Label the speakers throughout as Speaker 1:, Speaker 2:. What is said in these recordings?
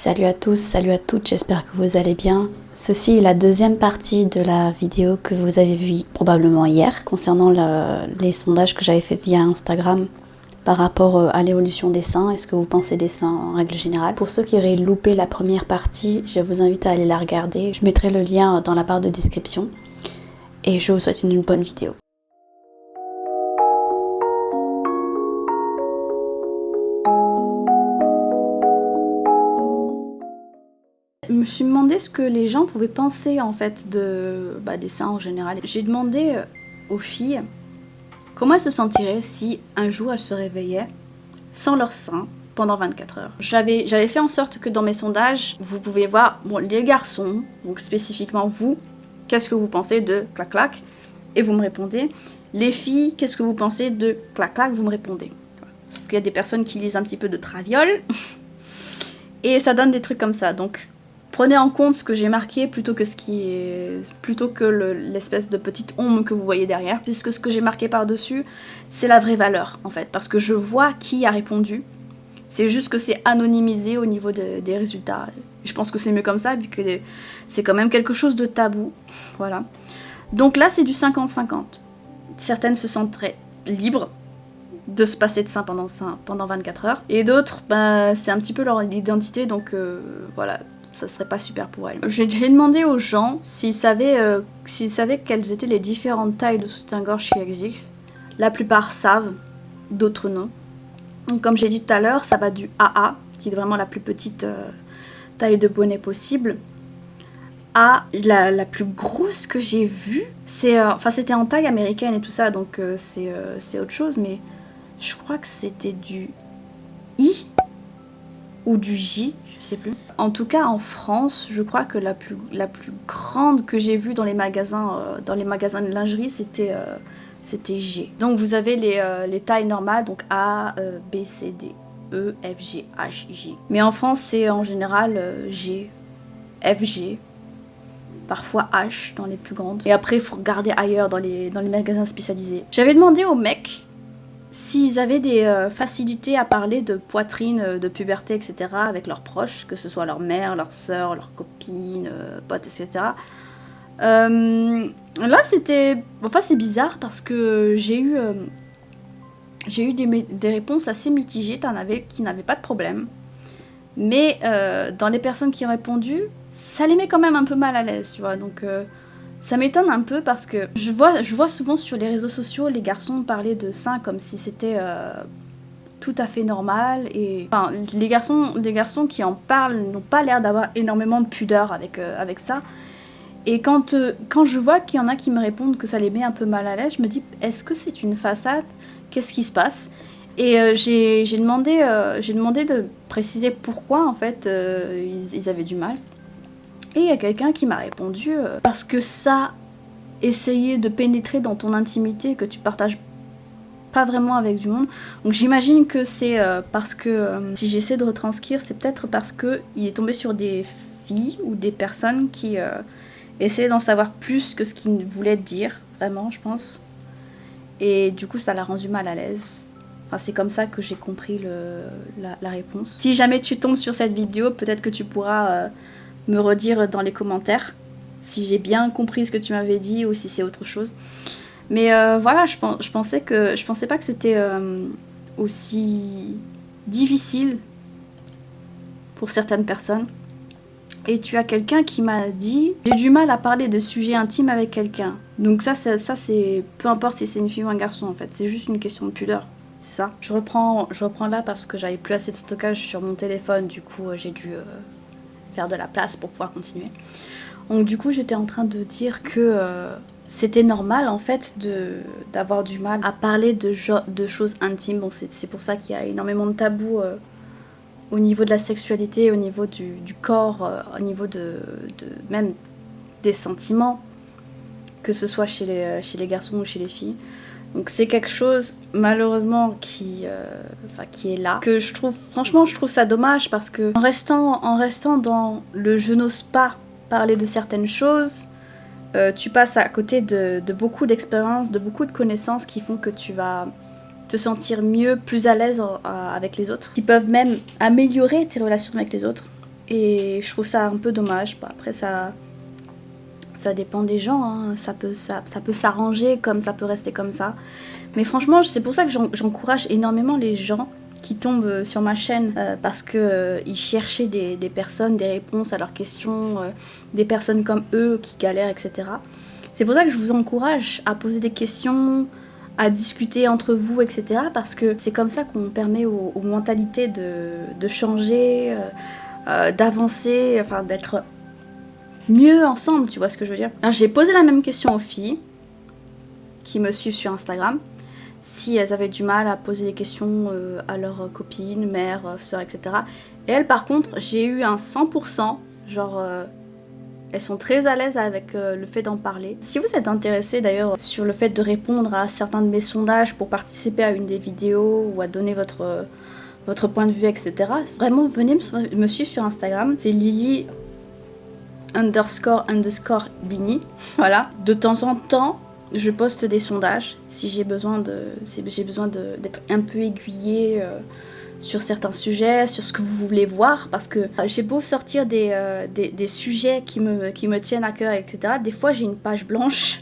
Speaker 1: Salut à tous, salut à toutes, j'espère que vous allez bien. Ceci est la deuxième partie de la vidéo que vous avez vue probablement hier concernant les sondages que j'avais fait via Instagram par rapport à l'évolution des seins. Est-ce que vous pensez des seins en règle générale? Pour ceux qui auraient loupé la première partie, je vous invite à aller la regarder. Je mettrai le lien dans la barre de description et je vous souhaite une bonne vidéo. Je me suis demandé ce que les gens pouvaient penser en fait des seins en général. J'ai demandé aux filles comment elles se sentiraient si un jour elles se réveillaient sans leurs seins pendant 24 heures. J'avais fait en sorte que dans mes sondages, vous pouvez voir les garçons, donc spécifiquement vous, qu'est-ce que vous pensez de clac clac, et vous me répondez. Les filles, qu'est-ce que vous pensez de clac clac, vous me répondez. Sauf qu'il y a des personnes qui lisent un petit peu de traviole et ça donne des trucs comme ça. Donc prenez en compte ce que j'ai marqué plutôt que l'espèce de petite ombre que vous voyez derrière, puisque ce que j'ai marqué par-dessus, c'est la vraie valeur, en fait, parce que je vois qui a répondu. C'est juste que c'est anonymisé au niveau des résultats. Je pense que c'est mieux comme ça, vu que c'est quand même quelque chose de tabou. Voilà. Donc là, c'est du 50-50. Certaines se sentiraient libres de se passer de sein pendant 24 heures, et d'autres, c'est un petit peu leur identité, donc voilà. Ça serait pas super pour elle. J'ai demandé aux gens s'ils savaient quelles étaient les différentes tailles de soutien-gorge qui existent. La plupart savent, d'autres non. Donc, comme j'ai dit tout à l'heure, ça va du AA, qui est vraiment la plus petite taille de bonnet possible, à la plus grosse que j'ai vue. C'était en taille américaine et tout ça, donc c'est autre chose, mais je crois que c'était du I ou du J, je sais plus. En tout cas, en France, je crois que la plus grande que j'ai vue dans les magasins de lingerie, c'était G. Donc vous avez les tailles normales, donc A, B, C, D, E, F, G, H, J. Mais en France, c'est en général G, F, G, parfois H dans les plus grandes. Et après, il faut regarder ailleurs dans les magasins spécialisés. J'avais demandé aux mecs s'ils avaient des facilités à parler de poitrine, de puberté, etc. avec leurs proches, que ce soit leur mère, leur soeur, leur copine, potes, etc. Là, c'est bizarre parce que j'ai eu des réponses assez mitigées. T'en avais qui n'avaient pas de problème. Mais dans les personnes qui ont répondu, ça les met quand même un peu mal à l'aise, tu vois. Donc ça m'étonne un peu parce que je vois souvent sur les réseaux sociaux les garçons parler de seins comme si c'était tout à fait normal. Et enfin, les garçons qui en parlent n'ont pas l'air d'avoir énormément de pudeur avec ça. Et quand je vois qu'il y en a qui me répondent que ça les met un peu mal à l'aise, je me dis, est-ce que c'est une façade? Qu'est-ce qui se passe? Et j'ai demandé de préciser pourquoi en fait ils avaient du mal. Et il y a quelqu'un qui m'a répondu parce que ça, essayer de pénétrer dans ton intimité que tu partages pas vraiment avec du monde. Donc j'imagine que c'est parce que si j'essaie de retranscrire, c'est peut-être parce que il est tombé sur des filles ou des personnes qui essayaient d'en savoir plus que ce qu'il voulait dire, vraiment, je pense. Et du coup, ça l'a rendu mal à l'aise. Enfin, c'est comme ça que j'ai compris la réponse. Si jamais tu tombes sur cette vidéo, peut-être que tu pourras me redire dans les commentaires si j'ai bien compris ce que tu m'avais dit ou si c'est autre chose. Mais voilà, je pensais pas que c'était aussi difficile pour certaines personnes. Et tu as quelqu'un qui m'a dit « J'ai du mal à parler de sujets intimes avec quelqu'un. » Donc ça c'est peu importe si c'est une fille ou un garçon en fait, c'est juste une question de pudeur. C'est ça. Je reprends là parce que j'avais plus assez de stockage sur mon téléphone, du coup j'ai dû faire de la place pour pouvoir continuer. Donc du coup j'étais en train de dire que c'était normal en fait d'avoir du mal à parler de choses intimes. Bon, c'est pour ça qu'il y a énormément de tabous au niveau de la sexualité, au niveau du corps, au niveau même des sentiments, que ce soit chez les garçons ou chez les filles. Donc c'est quelque chose malheureusement qui est là, que je trouve ça dommage parce que en restant dans le je n'ose pas parler de certaines choses, tu passes à côté de beaucoup d'expériences, de beaucoup de connaissances qui font que tu vas te sentir mieux, plus à l'aise avec les autres, qui peuvent même améliorer tes relations avec les autres. Et je trouve ça un peu dommage. Bah, après, ça dépend des gens, hein. Ça peut s'arranger comme ça peut rester comme ça. Mais franchement, c'est pour ça que j'encourage énormément les gens qui tombent sur ma chaîne parce qu'ils cherchaient des personnes, des réponses à leurs questions, des personnes comme eux qui galèrent, etc. C'est pour ça que je vous encourage à poser des questions, à discuter entre vous, etc. Parce que c'est comme ça qu'on permet aux mentalités de changer, d'avancer, enfin d'être mieux ensemble, tu vois ce que je veux dire. J'ai posé la même question aux filles qui me suivent sur Instagram, si elles avaient du mal à poser des questions à leurs copines, mères, sœurs, etc. Et elles, par contre, j'ai eu un 100%, genre, elles sont très à l'aise avec le fait d'en parler. Si vous êtes intéressé d'ailleurs sur le fait de répondre à certains de mes sondages pour participer à une des vidéos ou à donner votre point de vue, etc., vraiment, venez me suivre sur Instagram, c'est Lily __Bini. Voilà, de temps en temps, je poste des sondages si j'ai besoin d'être un peu aiguillée sur certains sujets, sur ce que vous voulez voir, parce que j'ai beau sortir des sujets qui me tiennent à cœur, etc. Des fois, j'ai une page blanche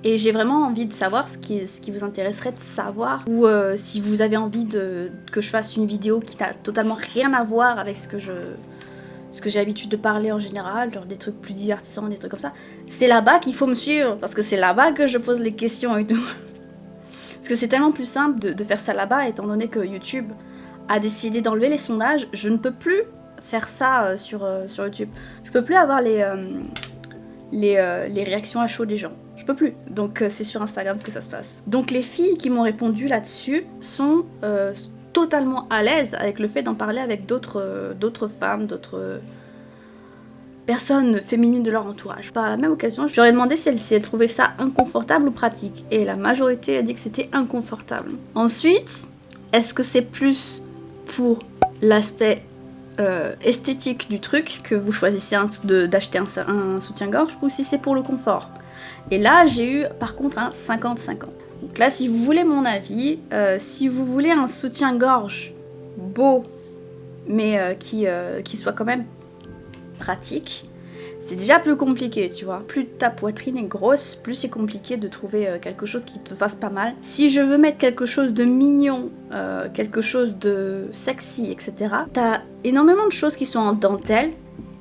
Speaker 1: et j'ai vraiment envie de savoir ce qui vous intéresserait de savoir, ou si vous avez envie que je fasse une vidéo qui n'a totalement rien à voir avec ce que j'ai l'habitude de parler en général, genre des trucs plus divertissants, des trucs comme ça, c'est là-bas qu'il faut me suivre, parce que c'est là-bas que je pose les questions et tout. Parce que c'est tellement plus simple de faire ça là-bas, étant donné que YouTube a décidé d'enlever les sondages. Je ne peux plus faire ça sur YouTube. Je peux plus avoir les réactions à chaud des gens. Je peux plus. Donc c'est sur Instagram que ça se passe. Donc les filles qui m'ont répondu là-dessus sont totalement à l'aise avec le fait d'en parler avec d'autres femmes, d'autres personnes féminines de leur entourage. Par la même occasion, je leur ai demandé si elles trouvaient ça inconfortable ou pratique. Et la majorité a dit que c'était inconfortable. Ensuite, est-ce que c'est plus pour l'aspect esthétique du truc que vous choisissez d'acheter un soutien-gorge, ou si c'est pour le confort? Et là, j'ai eu par contre un 50-50. Donc là, si vous voulez mon avis, si vous voulez un soutien-gorge beau, mais qui soit quand même pratique, c'est déjà plus compliqué, tu vois. Plus ta poitrine est grosse, plus c'est compliqué de trouver quelque chose qui te fasse pas mal. Si je veux mettre quelque chose de mignon, quelque chose de sexy, etc., t'as énormément de choses qui sont en dentelle,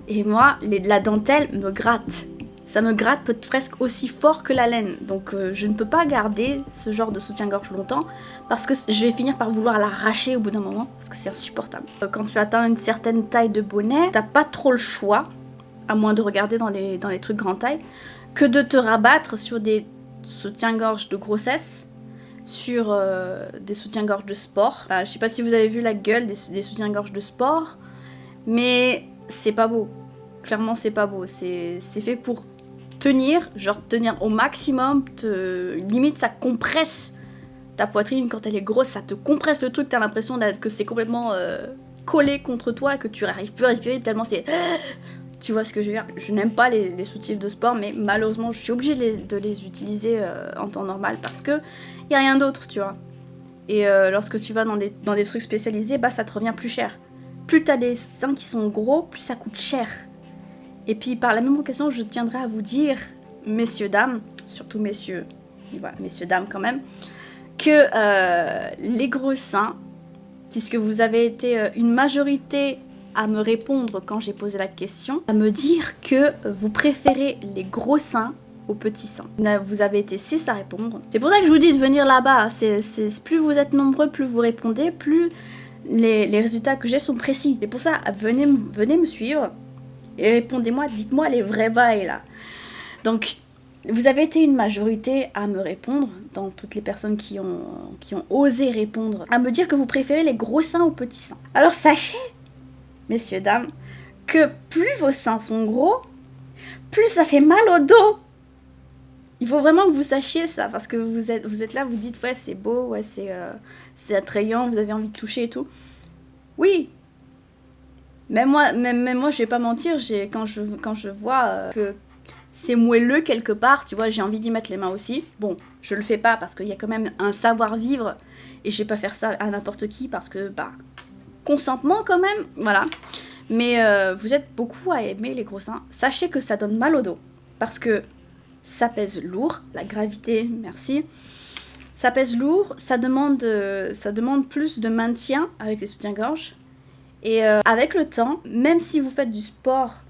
Speaker 1: et moi, la dentelle me gratte. Ça me gratte presque aussi fort que la laine. Donc je ne peux pas garder ce genre de soutien-gorge longtemps, parce que je vais finir par vouloir l'arracher au bout d'un moment, parce que c'est insupportable. Quand tu atteins une certaine taille de bonnet, t'as pas trop le choix, à moins de regarder dans les trucs grande taille, que de te rabattre sur des soutiens-gorge de grossesse, sur des soutiens-gorge de sport. Je sais pas si vous avez vu la gueule des soutiens-gorge de sport, mais c'est pas beau. Clairement, c'est pas beau. C'est fait pour tenir au maximum, limite ça compresse ta poitrine quand elle est grosse, ça te compresse le truc, t'as l'impression que c'est complètement collé contre toi, que tu n'arrives plus à respirer tellement c'est... Tu vois ce que je veux dire? Je n'aime pas les soutifs de sport, mais malheureusement je suis obligée de les utiliser en temps normal, parce que y a rien d'autre, tu vois. Et lorsque tu vas dans des trucs spécialisés, bah ça te revient plus cher. Plus t'as des seins qui sont gros, plus ça coûte cher. Et puis par la même occasion, je tiendrai à vous dire, messieurs, dames, surtout messieurs, voilà, messieurs, dames quand même, que les gros seins, puisque vous avez été une majorité à me répondre quand j'ai posé la question, à me dire que vous préférez les gros seins aux petits seins. Vous avez été 6 à répondre. C'est pour ça que je vous dis de venir là-bas. Plus vous êtes nombreux, plus vous répondez, plus les résultats que j'ai sont précis. C'est pour ça, venez me suivre. Et répondez-moi, dites-moi les vrais bails là. Donc, vous avez été une majorité à me répondre, dans toutes les personnes qui ont osé répondre, à me dire que vous préférez les gros seins aux petits seins. Alors sachez, messieurs, dames, que plus vos seins sont gros, plus ça fait mal au dos. Il faut vraiment que vous sachiez ça, parce que vous êtes là, vous dites, ouais, c'est beau, ouais, c'est attrayant, vous avez envie de toucher et tout. Oui. Même moi, je vais pas mentir, quand je vois que c'est moelleux quelque part, tu vois, j'ai envie d'y mettre les mains aussi. Bon, je le fais pas parce qu'il y a quand même un savoir-vivre, et je vais pas faire ça à n'importe qui parce que, consentement quand même, voilà. Mais vous êtes beaucoup à aimer les gros seins. Sachez que ça donne mal au dos. Parce que ça pèse lourd. La gravité, merci. Ça pèse lourd. Ça demande plus de maintien avec les soutiens-gorge. Et avec le temps, même si vous faites du sport,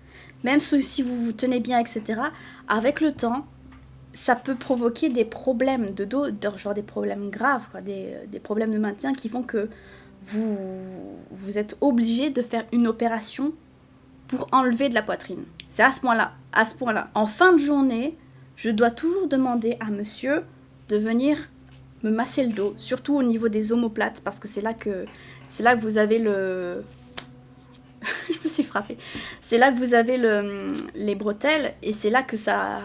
Speaker 1: même si vous vous tenez bien, etc., avec le temps, ça peut provoquer des problèmes de dos, genre des problèmes graves, quoi, des problèmes de maintien qui font que vous êtes obligé de faire une opération pour enlever de la poitrine. C'est à ce point-là. En fin de journée, je dois toujours demander à monsieur de venir me masser le dos, surtout au niveau des omoplates, parce que c'est là que vous avez le... je me suis frappée. C'est là que vous avez les bretelles, et c'est là que ça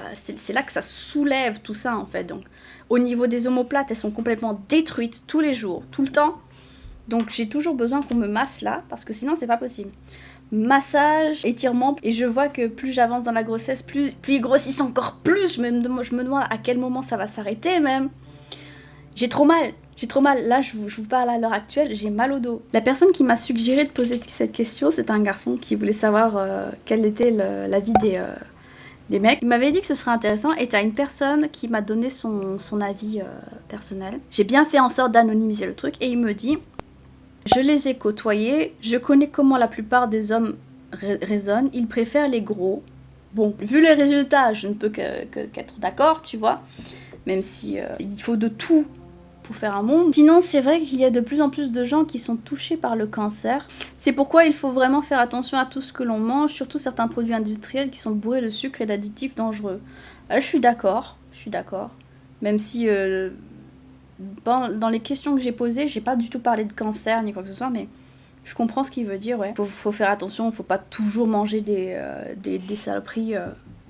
Speaker 1: soulève tout ça, en fait. Donc, au niveau des omoplates, elles sont complètement détruites tous les jours, tout le temps. Donc, j'ai toujours besoin qu'on me masse là, parce que sinon, c'est pas possible. Massage, étirement, et je vois que plus j'avance dans la grossesse, plus ils grossissent encore plus. Je me demande à quel moment ça va s'arrêter, même. J'ai trop mal. Là, je vous parle à l'heure actuelle, j'ai mal au dos. La personne qui m'a suggéré de poser cette question, c'est un garçon qui voulait savoir quelle était la vie des mecs. Il m'avait dit que ce serait intéressant, et t'as une personne qui m'a donné son avis personnel. J'ai bien fait en sorte d'anonymiser le truc, et il me dit... Je les ai côtoyés, je connais comment la plupart des hommes raisonnent, ils préfèrent les gros. Bon, vu les résultats, je ne peux qu'être d'accord, tu vois, même si il faut de tout pour faire un monde. Sinon, c'est vrai qu'il y a de plus en plus de gens qui sont touchés par le cancer. C'est pourquoi il faut vraiment faire attention à tout ce que l'on mange, surtout certains produits industriels qui sont bourrés de sucre et d'additifs dangereux. Je suis d'accord, même si... dans les questions que j'ai posées, j'ai pas du tout parlé de cancer ni quoi que ce soit, mais je comprends ce qu'il veut dire, ouais. Faut faire attention, faut pas toujours manger des saloperies,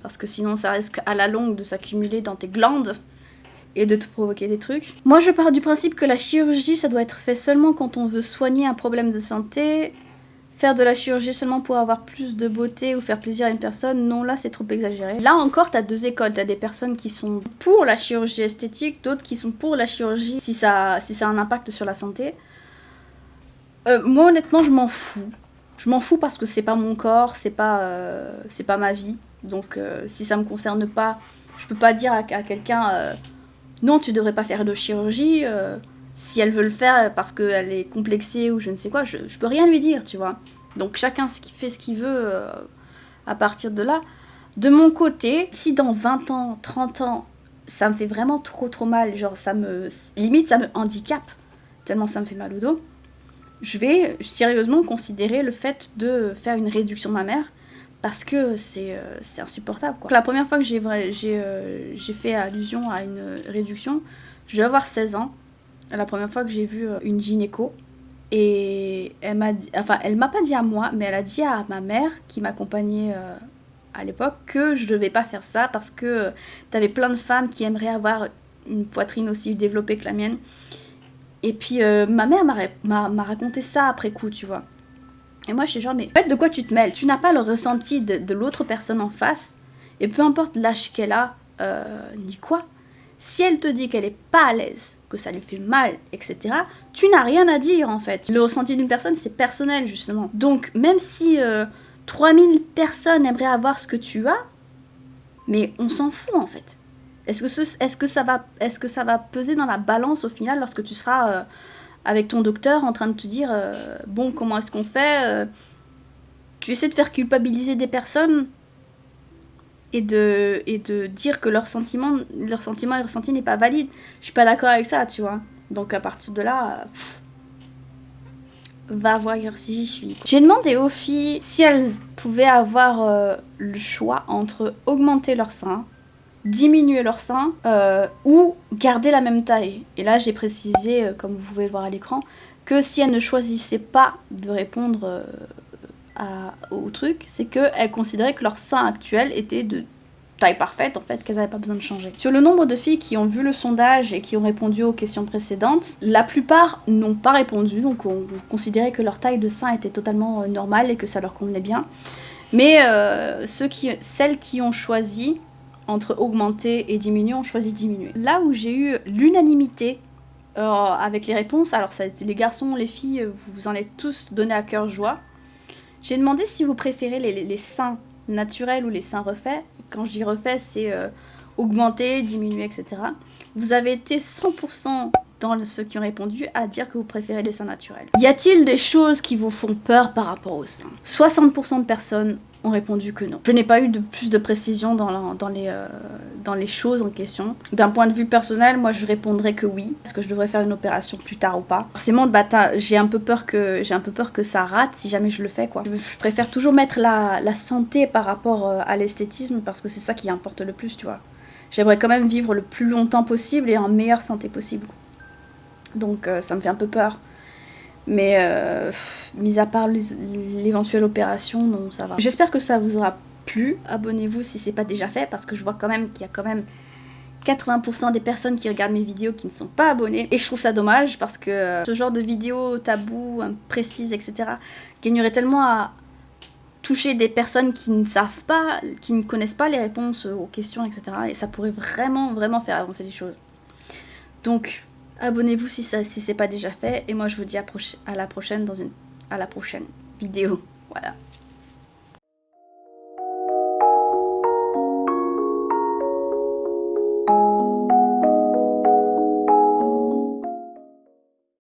Speaker 1: parce que sinon ça risque à la longue de s'accumuler dans tes glandes et de te provoquer des trucs. Moi je pars du principe que la chirurgie ça doit être fait seulement quand on veut soigner un problème de santé. Faire de la chirurgie seulement pour avoir plus de beauté ou faire plaisir à une personne, non, là c'est trop exagéré. Là encore, t'as deux écoles. T'as des personnes qui sont pour la chirurgie esthétique, d'autres qui sont pour la chirurgie si ça a un impact sur la santé. Moi honnêtement, je m'en fous. Je m'en fous parce que c'est pas mon corps, c'est pas ma vie. Donc si ça me concerne pas, je peux pas dire à quelqu'un non, tu devrais pas faire de chirurgie. Si elle veut le faire parce qu'elle est complexée ou je ne sais quoi, je peux rien lui dire, tu vois. Donc chacun fait ce qu'il veut à partir de là. De mon côté, si dans 20 ans, 30 ans, ça me fait vraiment trop mal, genre limite ça me handicape, tellement ça me fait mal au dos, je vais sérieusement considérer le fait de faire une réduction de ma mère, parce que c'est insupportable, quoi. La première fois que j'ai fait allusion à une réduction, je vais avoir 16 ans. La première fois que j'ai vu une gynéco, et elle m'a pas dit à moi, mais elle a dit à ma mère qui m'accompagnait à l'époque que je devais pas faire ça parce que t'avais plein de femmes qui aimeraient avoir une poitrine aussi développée que la mienne. Et puis ma mère m'a raconté ça après coup, tu vois. Et moi je suis genre, mais en fait de quoi tu te mêles? Tu n'as pas le ressenti de l'autre personne en face, et peu importe l'âge qu'elle a, ni quoi. Si elle te dit qu'elle est pas à l'aise, que ça lui fait mal, etc., tu n'as rien à dire, en fait. Le ressenti d'une personne, c'est personnel, justement. Donc, même si 3000 personnes aimeraient avoir ce que tu as, mais on s'en fout, en fait. Est-ce que ça va peser dans la balance, au final, lorsque tu seras avec ton docteur en train de te dire bon, comment est-ce qu'on fait Tu essaies de faire culpabiliser des personnes et de dire que leur sentiment et ressenti n'est pas valide. Je suis pas d'accord avec ça, tu vois. Donc à partir de là, va voir si j'y suis. J'ai demandé aux filles si elles pouvaient avoir le choix entre augmenter leur sein, diminuer leur sein ou garder la même taille. Et là j'ai précisé, comme vous pouvez le voir à l'écran, que si elles ne choisissaient pas de répondre au truc, c'est qu'elles considéraient que leur sein actuel était de taille parfaite, en fait, qu'elles n'avaient pas besoin de changer. Sur le nombre de filles qui ont vu le sondage et qui ont répondu aux questions précédentes, la plupart n'ont pas répondu, donc on considérait que leur taille de sein était totalement normale et que ça leur convenait bien. Mais celles qui ont choisi entre augmenter et diminuer ont choisi diminuer. Là où j'ai eu l'unanimité avec les réponses, alors ça a été les garçons, les filles, vous en êtes tous donné à cœur joie. J'ai demandé si vous préférez les seins naturels ou les seins refaits. Quand je dis refaits, c'est augmenter, diminuer, etc. Vous avez été 100% dans ceux qui ont répondu à dire que vous préférez les seins naturels. Y a-t-il des choses qui vous font peur par rapport aux seins? 60% de personnes ont répondu que non. Je n'ai pas eu de plus de précision dans les choses en question. D'un point de vue personnel, moi je répondrais que oui. Est-ce que je devrais faire une opération plus tard ou pas? Forcément, bah, j'ai un peu peur que ça rate si jamais je le fais, quoi. Je préfère toujours mettre la santé par rapport à l'esthétisme parce que c'est ça qui importe le plus, tu vois. J'aimerais quand même vivre le plus longtemps possible et en meilleure santé possible. Donc ça me fait un peu peur. Mais mis à part l'éventuelle opération, non, ça va. J'espère que ça vous aura plu. Abonnez-vous si c'est pas déjà fait, parce que je vois quand même qu'il y a quand même 80% des personnes qui regardent mes vidéos qui ne sont pas abonnées. Et je trouve ça dommage, parce que ce genre de vidéos tabous, précises, etc. gagnerait tellement à toucher des personnes qui ne savent pas, qui ne connaissent pas les réponses aux questions, etc. Et ça pourrait vraiment, vraiment faire avancer les choses. Donc, abonnez-vous si c'est pas déjà fait. Et moi, je vous dis à la prochaine vidéo. Voilà.